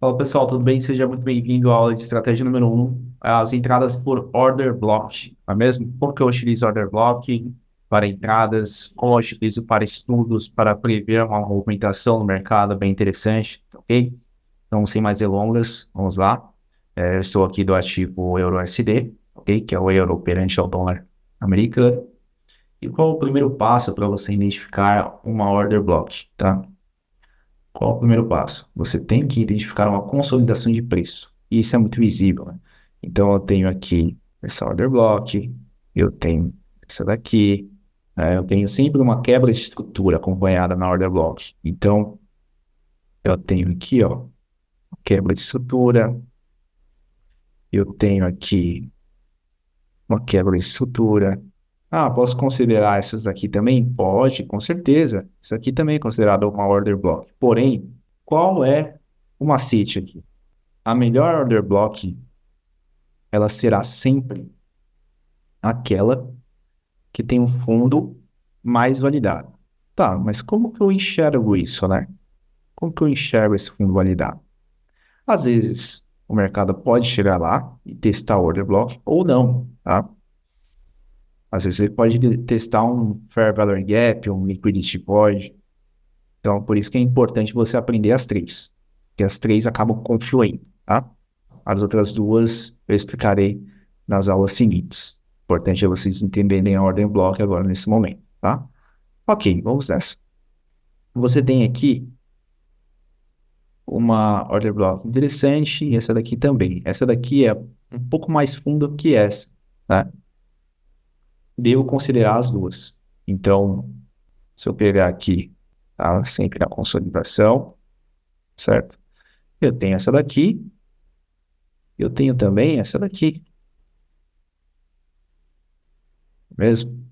Fala pessoal, tudo bem? Seja muito bem-vindo à aula de estratégia número 1, as entradas por order block, não é mesmo? Como que eu utilizo order block para entradas, como eu utilizo para estudos, para prever uma movimentação no mercado bem interessante, ok? Então, sem mais delongas, vamos lá. Eu estou aqui do ativo EURUSD, ok? Que é o euro perante ao dólar americano. E qual é o primeiro passo para você identificar uma order block, tá? Qual é o primeiro passo? Você tem que identificar uma consolidação de preço. E isso é muito visível, né? Então, eu tenho aqui essa order block, eu tenho essa daqui, eu tenho sempre uma quebra de estrutura acompanhada na order block. Então, eu tenho aqui, ó, quebra de estrutura, eu tenho aqui uma quebra de estrutura. Ah, posso considerar essas daqui também? Pode, com certeza. Isso aqui também é considerado uma order block. Porém, qual é o macete aqui? A melhor order block, ela será sempre aquela que tem um fundo mais validado. Tá, mas como que eu enxergo isso, né? Como que eu enxergo esse fundo validado? Às vezes, o mercado pode chegar lá e testar o order block ou não, tá? Às vezes ele pode testar um Fair Value Gap, um Liquidity Void. Então, por isso que é importante você aprender as três, que as três acabam confluindo, tá? As outras duas eu explicarei nas aulas seguintes. Importante é vocês entenderem a ordem block agora nesse momento, tá? Ok, vamos nessa. Você tem aqui uma order block interessante e essa daqui também. Essa daqui é um pouco mais funda que essa, né? Devo considerar as duas. Então, se eu pegar aqui, tá? Sempre na consolidação, certo? Eu tenho essa daqui, eu tenho também essa daqui, mesmo?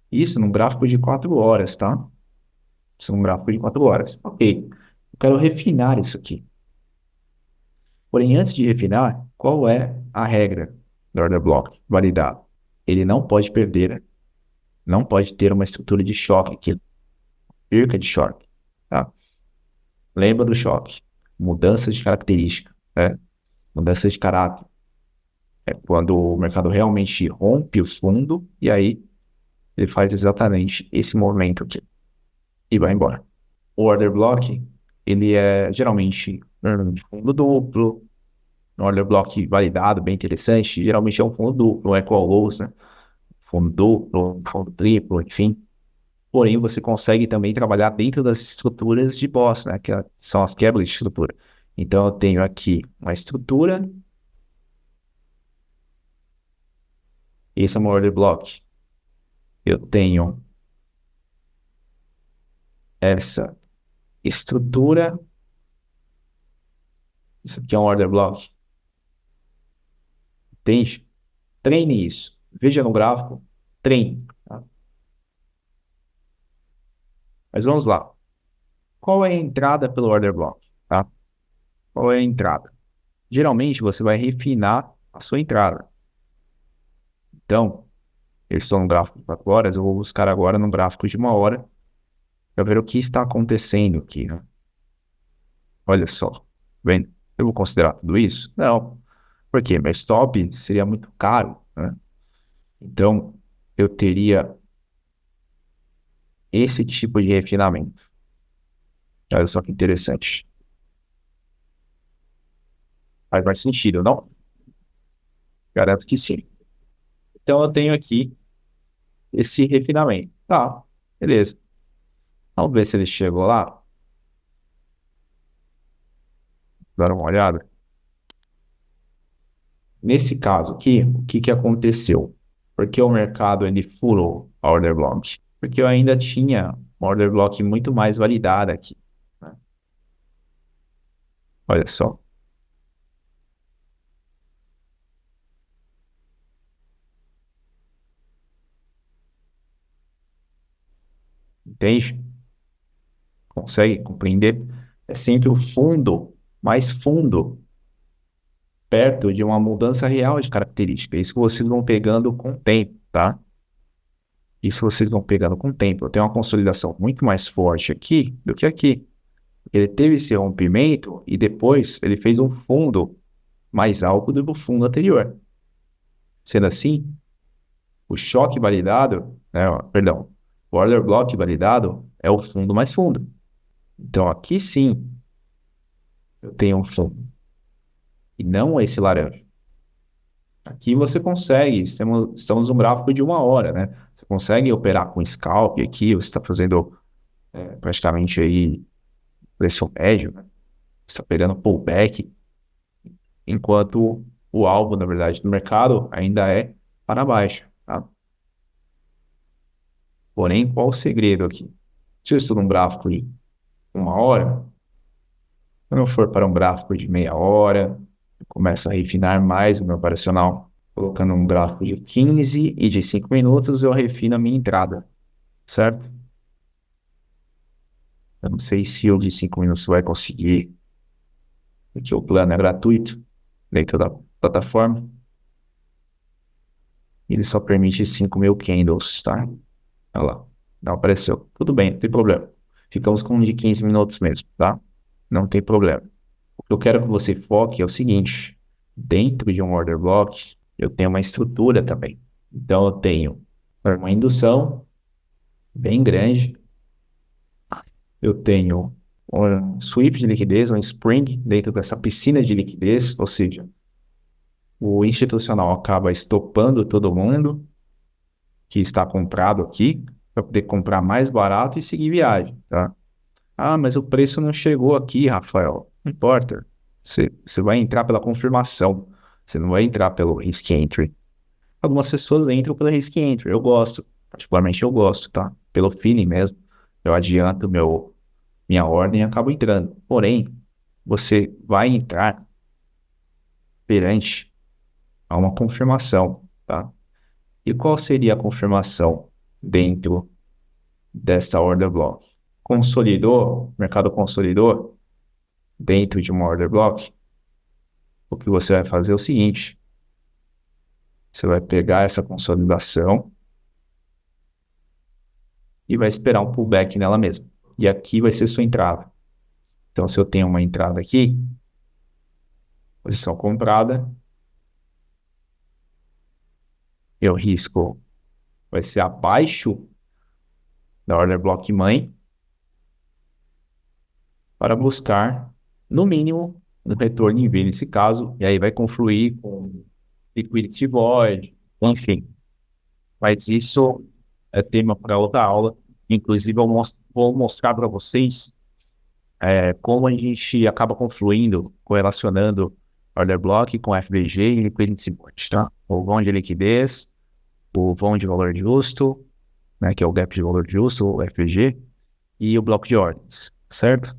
Isso num gráfico de 4 horas, tá? Isso num gráfico de 4 horas. Ok, eu quero refinar isso aqui. Porém, antes de refinar, qual é a regra do order block validado? Ele não pode perder, não pode ter uma estrutura de choque aqui, perca de choque, tá? Lembra do choque? Mudança de característica, né? Mudança de caráter. É quando o mercado realmente rompe o fundo e aí ele faz exatamente esse movimento aqui e vai embora. O order block, ele é geralmente de fundo duplo, um order block validado, bem interessante, geralmente é um fundo duplo, não é call lows, né? Fundo duplo, fundo triplo, enfim. Porém, você consegue também trabalhar dentro das estruturas de Boss, né? Que são as quebras de estrutura. Então, eu tenho aqui uma estrutura, esse é o meu order block. Eu tenho essa estrutura, isso aqui é um order block, entende? Treine isso. Veja no gráfico, treine, tá? Mas vamos lá. Qual é a entrada pelo order block, tá? Qual é a entrada? Geralmente, você vai refinar a sua entrada. Então, eu estou no gráfico de 4 horas, eu vou buscar agora no gráfico de 1 hora para ver o que está acontecendo aqui, né? Olha só, vendo? Eu vou considerar tudo isso? Não. Por quê? Meu stop seria muito caro, né? Então, eu teria esse tipo de refinamento. Olha só que interessante. Faz mais sentido, não? Garanto que sim. Então, eu tenho aqui esse refinamento. Tá, beleza. Vamos ver se ele chegou lá. Dar uma olhada. Nesse caso aqui, o que que aconteceu? Porque o mercado ele furou a order block? Porque eu ainda tinha uma order block muito mais validada aqui, né? Olha só. Entende? Consegue compreender? É sempre o fundo, mais fundo, perto de uma mudança real de característica. Isso vocês vão pegando com o tempo, tá? Isso vocês vão pegando com o tempo. Eu tenho uma consolidação muito mais forte aqui do que aqui. Ele teve esse rompimento e depois ele fez um fundo mais alto do que o fundo anterior. Sendo assim, o choque validado, né, perdão, o order block validado é o fundo mais fundo. Então aqui sim eu tenho um fundo e não esse laranja. Aqui você consegue, estamos num gráfico de 1 hora, né? Você consegue operar com scalp aqui, você está fazendo praticamente aí preço médio, né? Você está pegando pullback, enquanto o alvo, na verdade, do mercado ainda é para baixo, tá? Porém, qual o segredo aqui? Se eu estou num gráfico de 1 hora, quando eu for para um gráfico de meia hora, eu começo a refinar mais o meu operacional. Colocando um gráfico de 15 e de 5 minutos, eu refino a minha entrada, certo? Eu não sei se o de 5 minutos vai conseguir, porque o plano é gratuito dentro da plataforma. Ele só permite 5.000 candles, tá? Olha lá, não apareceu. Tudo bem, não tem problema. Ficamos com um de 15 minutos mesmo, tá? Não tem problema. O que eu quero que você foque é o seguinte: dentro de um order block, eu tenho uma estrutura também. Então, eu tenho uma indução bem grande, eu tenho um sweep de liquidez, um spring dentro dessa piscina de liquidez, ou seja, o institucional acaba estopando todo mundo que está comprado aqui para poder comprar mais barato e seguir viagem, tá? Ah, mas o preço não chegou aqui, Rafael. Não importa. Você vai entrar pela confirmação. Você não vai entrar pelo risk entry. Algumas pessoas entram pelo risk entry. Eu gosto. Particularmente eu gosto, tá? Pelo feeling mesmo. Eu adianto minha ordem e acabo entrando. Porém, você vai entrar perante a uma confirmação, tá? E qual seria a confirmação dentro desta order block? Consolidou, mercado consolidou dentro de uma order block. O que você vai fazer é o seguinte: você vai pegar essa consolidação e vai esperar um pullback nela mesma. E aqui vai ser sua entrada. Então, se eu tenho uma entrada aqui, posição comprada, meu risco vai ser abaixo da order block mãe para buscar, no mínimo, um retorno em V nesse caso, e aí vai confluir com liquidity void, enfim. Mas isso é tema para outra aula. Inclusive, eu vou mostrar para vocês como a gente acaba confluindo, correlacionando order block com FVG e liquidity void, tá? O vão de liquidez, o vão de valor justo, né, que é o gap de valor justo, o FVG, e o bloco de ordens, certo?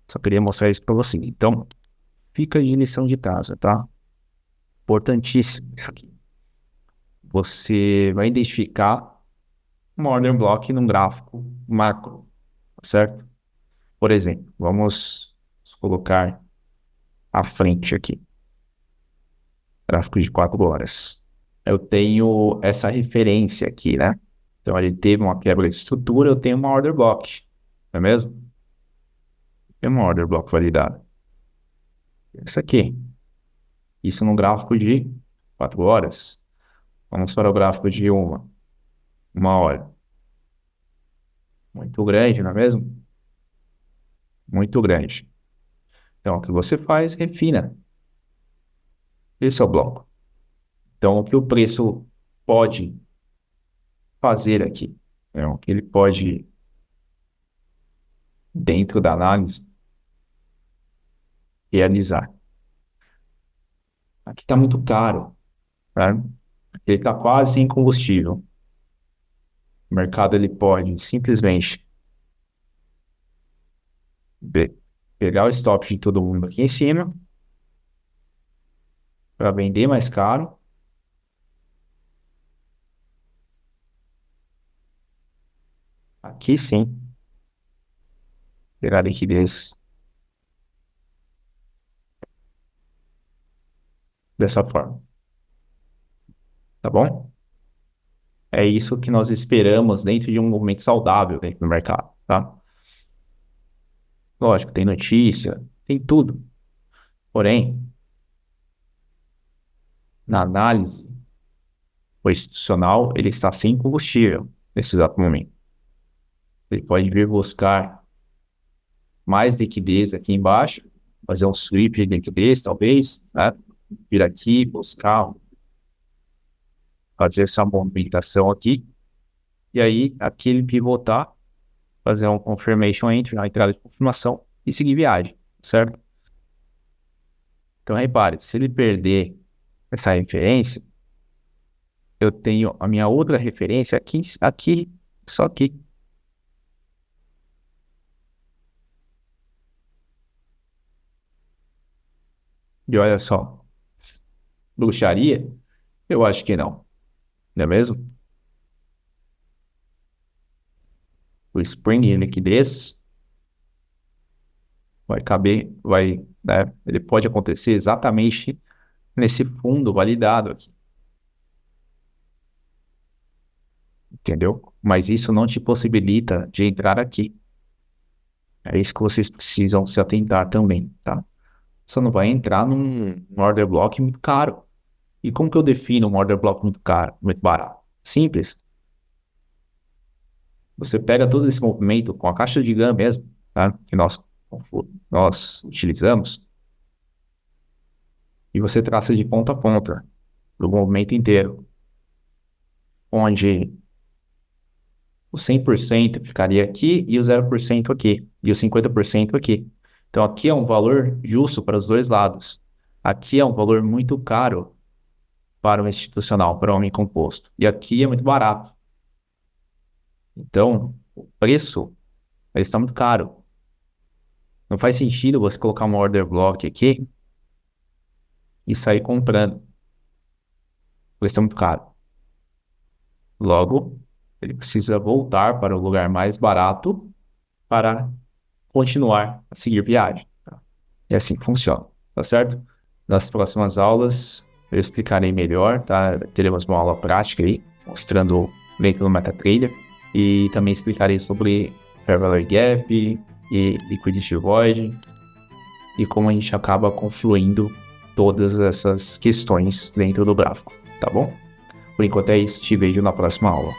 Só queria mostrar isso para você. Então, fica de lição de casa, tá? Importantíssimo isso aqui. Você vai identificar uma order block num gráfico macro, certo? Por exemplo, vamos colocar à frente aqui, gráfico de 4 horas. Eu tenho essa referência aqui, né? Então, ele teve uma quebra de estrutura, eu tenho uma order block, não é mesmo? Tem uma order block validada. Isso aqui. Isso no gráfico de 4 horas. Vamos para o gráfico de 1 hora. Muito grande, não é mesmo? Muito grande. Então, o que você faz? Refina. Esse é o bloco. Então, o que o preço pode fazer aqui? O que ele pode, dentro da análise, realizar. Aqui está muito caro, né? Ele está quase sem combustível. O mercado ele pode simplesmente pegar o stop de todo mundo aqui em cima para vender mais caro. Aqui sim, pegar liquidez dessa forma, tá bom? É isso que nós esperamos dentro de um movimento saudável dentro do mercado, tá? Lógico, tem notícia, tem tudo. Porém, na análise, o institucional, ele está sem combustível nesse exato momento. Ele pode vir buscar mais liquidez aqui embaixo, fazer um sweep de liquidez, talvez, né? Vir aqui, buscar, fazer essa movimentação aqui, e aí aqui ele pivotar, fazer um confirmation entry, uma entrada de confirmação, e seguir viagem, certo? Então, repare, se ele perder essa referência, eu tenho a minha outra referência aqui, aqui, só aqui. E olha só, bruxaria? Eu acho que não é mesmo? O Spring em liquidez vai caber, né, ele pode acontecer exatamente nesse fundo validado aqui, entendeu? Mas isso não te possibilita de entrar aqui. É isso que vocês precisam se atentar também, tá? Você não vai entrar num order block muito caro. E como que eu defino um order block muito caro, muito barato? Simples. Você pega todo esse movimento com a caixa de GAN mesmo, tá? Que nós utilizamos, e você traça de ponta a ponta do movimento inteiro, onde o 100% ficaria aqui e o 0% aqui, e o 50% aqui. Então aqui é um valor justo para os dois lados. Aqui é um valor muito caro para o institucional, para o homem composto. E aqui é muito barato. Então, o preço ele está muito caro. Não faz sentido você colocar um order block aqui e sair comprando. Ele está muito caro. Logo, ele precisa voltar para o lugar mais barato para continuar a seguir viagem. Tá? É assim que funciona, tá certo? Nas próximas aulas eu explicarei melhor, tá? Teremos uma aula prática aí, mostrando dentro do MetaTrader, e também explicarei sobre Fair Value Gap e Liquidity Void e como a gente acaba confluindo todas essas questões dentro do gráfico, tá bom? Por enquanto é isso, te vejo na próxima aula.